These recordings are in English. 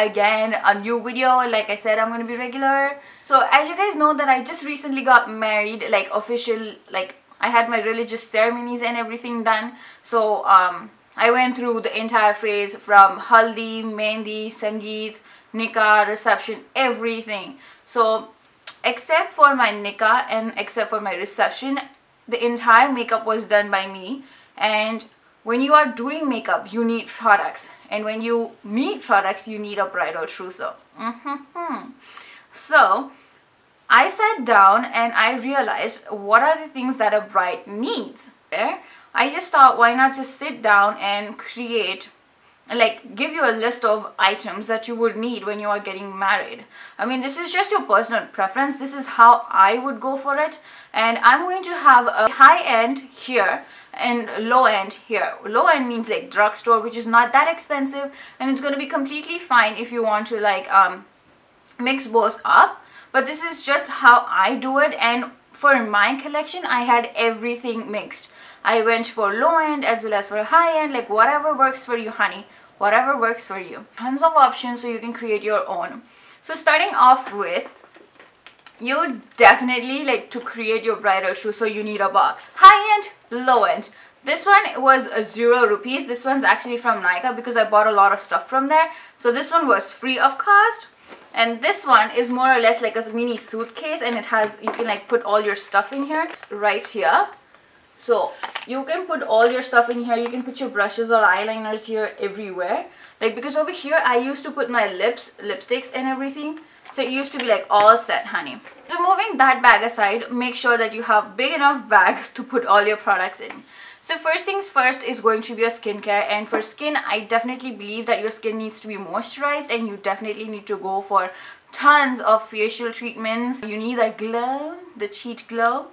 again a new video. Like I said, I'm gonna be regular. So as you guys know that I just recently got married, like official, like I had my religious ceremonies and everything done. So I went through the entire phrase from haldi, mehndi, sangeet, nikah, reception, everything. So except for my nikah and except for my reception, the entire makeup was done by me. And when you are doing makeup, you need products, and when you need products, you need a bridal trousseau. So I sat down and I realized what are the things that a bride needs. I just thought, why not just sit down and create, like give you a list of items that you would need when you are getting married. I mean, this is just your personal preference. This is how I would go for it. And I'm going to have a high end here and low end here. Low end means like drugstore, which is not that expensive, and it's going to be completely fine if you want to like mix both up. But this is just how I do it, and for my collection I had everything mixed. I went for low end as well as for high end, like whatever works for you, honey, whatever works for you. Tons of options so you can create your own. So starting off with, you definitely, like, to create your bridal trousseau, you need a box. High end, low end. This one was ₹0. This one's actually from Nykaa because I bought a lot of stuff from there. So this one was free of cost. And this one is more or less like a mini suitcase, and it has, you can like put all your stuff in here. It's right here. So you can put all your stuff in here. You can put your brushes or eyeliners here, everywhere. Like, because over here I used to put my lipsticks and everything. So it used to be like all set, honey. So moving that bag aside, make sure that you have big enough bags to put all your products in. So first things first is going to be your skincare, and for skin, I definitely believe that your skin needs to be moisturized, and you definitely need to go for tons of facial treatments. You need a glow, the cheat glow.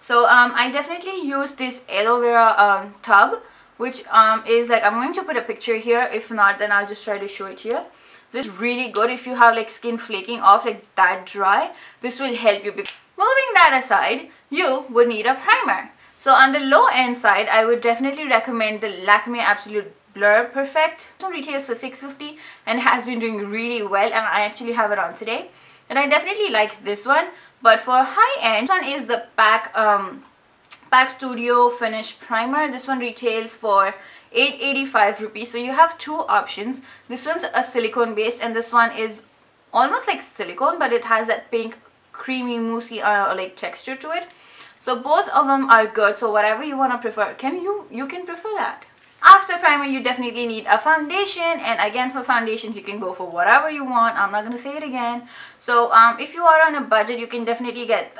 So I definitely use this aloe vera tub, which is like, I'm going to put a picture here. If not, then I'll just try to show it here. This is really good if you have like skin flaking off, like that dry. This will help you. Moving that aside, you would need a primer. So on the low end side, I would definitely recommend the Lakme Absolute Blur Perfect. This one retails for $6.50 and has been doing really well, and I actually have it on today. And I definitely like this one. But for high end, this one is the Pack Studio Finish Primer. This one retails for ₹885. So you have two options. This one's a silicone based, and this one is almost like silicone, but it has that pink creamy moussey like texture to it. So both of them are good. So whatever you want to prefer, you can prefer that. After primer, you definitely need a foundation, and again, for foundations you can go for whatever you want. I'm not going to say it again. So if you are on a budget, you can definitely get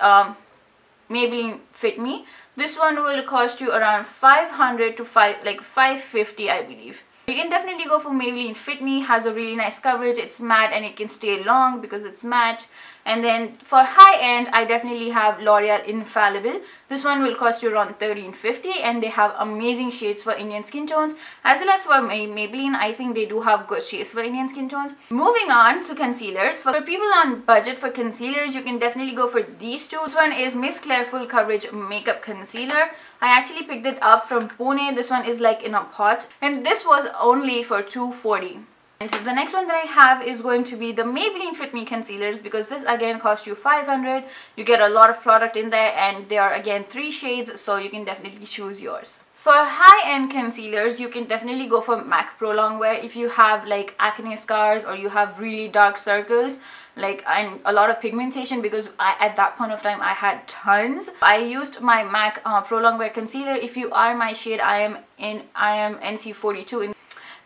Maybelline Fit Me. This one will cost you around $500 to $550, I believe. You can definitely go for Maybelline Fit Me. Has a really nice coverage. It's matte and it can stay long because it's matte. And then for high end, I definitely have L'Oreal Infallible. This one will cost you around $13.50, and they have amazing shades for Indian skin tones, as well as for Maybelline. I think they do have good shades for Indian skin tones. Moving on to concealers. For people on budget for concealers, you can definitely go for these two. This one is Miss Claire Full Coverage Makeup Concealer. I actually picked it up from Pune. This one is like in a pot, and this was only for $2.40. And so the next one that I have is going to be the Maybelline Fit Me Concealers, because this again costs you $500. You get a lot of product in there, and there are again 3 shades, so you can definitely choose yours. For high-end concealers, you can definitely go for MAC Pro Longwear if you have like acne scars, or you have really dark circles, like, and a lot of pigmentation, because at that point of time I had tons. I used my MAC Pro Longwear concealer. If you are my shade, I am NC42.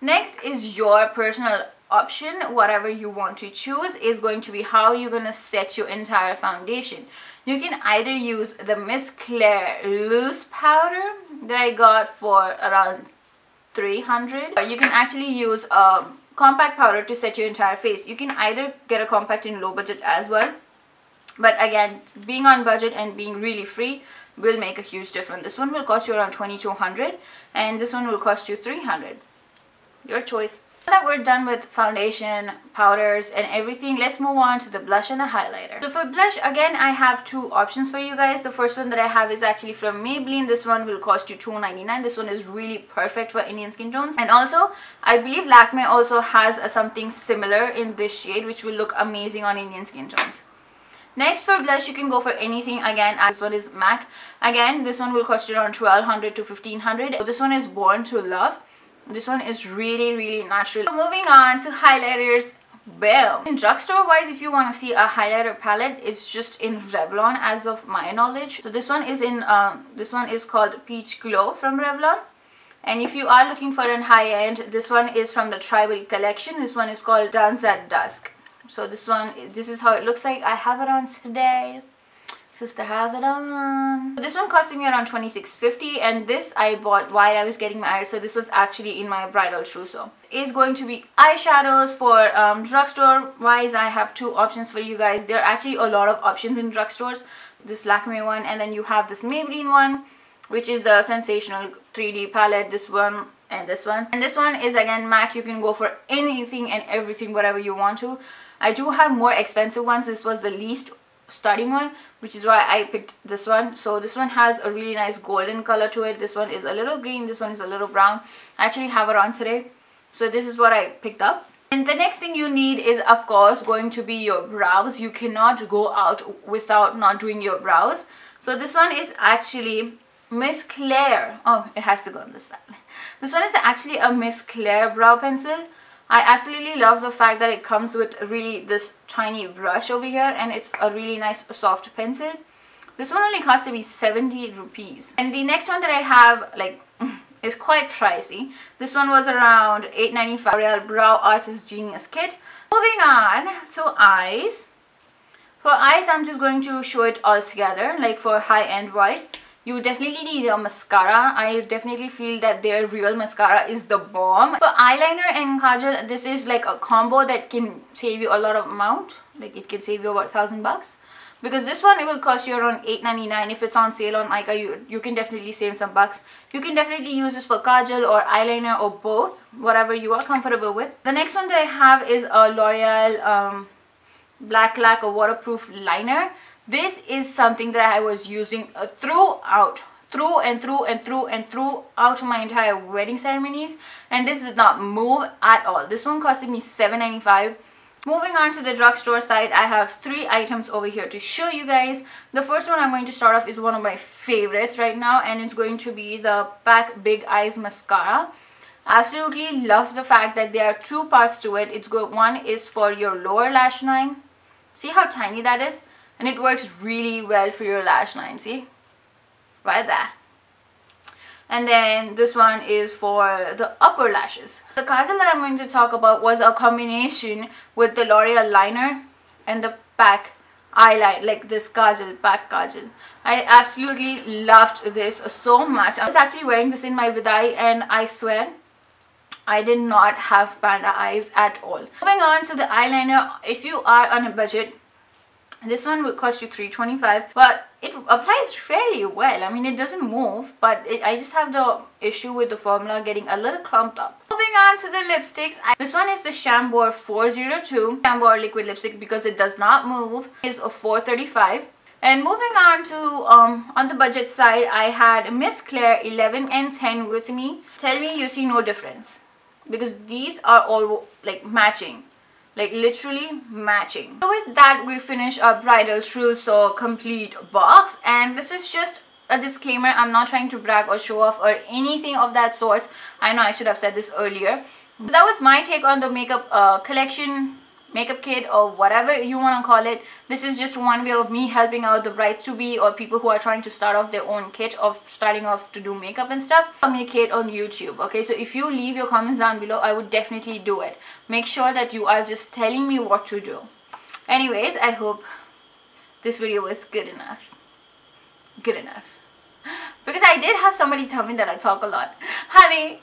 Next is your personal option. Whatever you want to choose is going to be how you're going to set your entire foundation. You can either use the Miss Claire loose powder that I got for around $300, or you can actually use a compact powder to set your entire face. You can either get a compact in low budget as well, but again, being on budget and being really free will make a huge difference. This one will cost you around $2,200, and this one will cost you $300. Your choice. Now that we're done with foundation, powders and everything, let's move on to the blush and the highlighter. So for blush, again, I have two options for you guys. The first one that I have is actually from Maybelline. This one will cost you $2.99. This one is really perfect for Indian skin tones. And also, I believe Lakme also has something similar in this shade, which will look amazing on Indian skin tones. Next, for blush, you can go for anything. Again, this one is MAC. Again, this one will cost you around $1,200 to $1,500. This one is Born to Love. This one is really natural. So moving on to highlighters. Boom. In drugstore wise, if you want to see a highlighter palette, it's just in Revlon as of my knowledge. So this one is in this one is called Peach Glow from Revlon. And if you are looking for an high end, this one is from the Tribal collection. This one is called Dance at Dusk. So this is how it looks like. I have it on today. Sister has it on. So this one costed me around $26.50, and this I bought while I was getting married. So this was actually in my bridal trousseau. Is going to be eyeshadows. For drugstore wise, I have two options for you guys. There are actually a lot of options in drugstores. This Lakme one, and then you have this Maybelline one, which is the Sensational 3D palette. This one and this one. And this one is again MAC. You can go for anything and everything, whatever you want to. I do have more expensive ones. This was the least starting one, which is why I picked this one. So this one has a really nice golden color to it. This one is a little green, this one is a little brown. I actually have it on today, so this is what I picked up. And the next thing you need is, of course, going to be your brows. You cannot go out without not doing your brows. So this one is actually Miss Claire. Oh, it has to go on this side. This one is actually a Miss Claire brow pencil. I absolutely love the fact that it comes with really this tiny brush over here, and it's a really nice soft pencil. This one only cost me 70 rupees. And the next one that I have, like, is quite pricey. This one was around $8.95. L'Oreal Brow Artist Genius Kit. Moving on to eyes. For eyes, I'm just going to show it all together. Like for high-end wise, you definitely need a mascara. I definitely feel that their real mascara is the bomb. For eyeliner and kajal, this is like a combo that can save you a lot of amount. Like it can save you about $1,000. Because this one, it will cost you around $8.99. If it's on sale on nykaa, you can definitely save some bucks. You can definitely use this for kajal or eyeliner or both, whatever you are comfortable with. The next one that I have is a L'Oreal Black Lacquer Waterproof Liner. This is something that I was using throughout my entire wedding ceremonies, and this did not move at all. This one costed me $7.95. Moving on to the drugstore side, I have three items over here to show you guys. The first one I'm going to start off is one of my favorites right now, and it's going to be the PAC Big Eyes Mascara. Absolutely love the fact that there are two parts to it. One is for your lower lash line. See how tiny that is? And it works really well for your lash line, see? Right there. And then this one is for the upper lashes. The kajal that I'm going to talk about was a combination with the L'Oreal liner and the PAC eyeliner, like this kajal, PAC kajal. I absolutely loved this so much. I was actually wearing this in my vidai, and I swear I did not have panda eyes at all. Moving on to the eyeliner, if you are on a budget, this one will cost you $3.25, but it applies fairly well. I mean, it doesn't move, but I just have the issue with the formula getting a little clumped up. Moving on to the lipsticks, this one is the Chambord 402 Chambord liquid lipstick because it does not move. It is a $4.35. And moving on to on the budget side, I had Miss Claire 11 and 10 with me. Tell me you see no difference, because these are all like matching. Like literally matching. So with that, we finish our bridal trousseau complete box, and this is just a disclaimer. I'm not trying to brag or show off or anything of that sort. I know I should have said this earlier. That was my take on the makeup collection, makeup kit, or whatever you want to call it. This is just one way of me helping out the brides to be or people who are trying to start off their own kit of starting off to do makeup and stuff. Communicate on YouTube. Okay, so if you leave your comments down below, I would definitely do it. Make sure that you are just telling me what to do. Anyways, I hope this video was good enough. Because I did have somebody tell me that I talk a lot. Honey,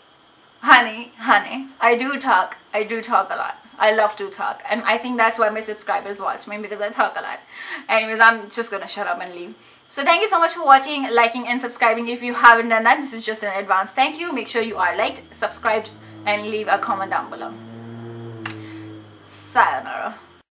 I do talk a lot. I love to talk, and I think that's why my subscribers watch me, because I talk a lot. Anyways, I'm just gonna shut up and leave. So thank you so much for watching, liking and subscribing. If you haven't done that, this is just an advance thank you. Make sure you are liked, subscribed, and leave a comment down below. sayonara.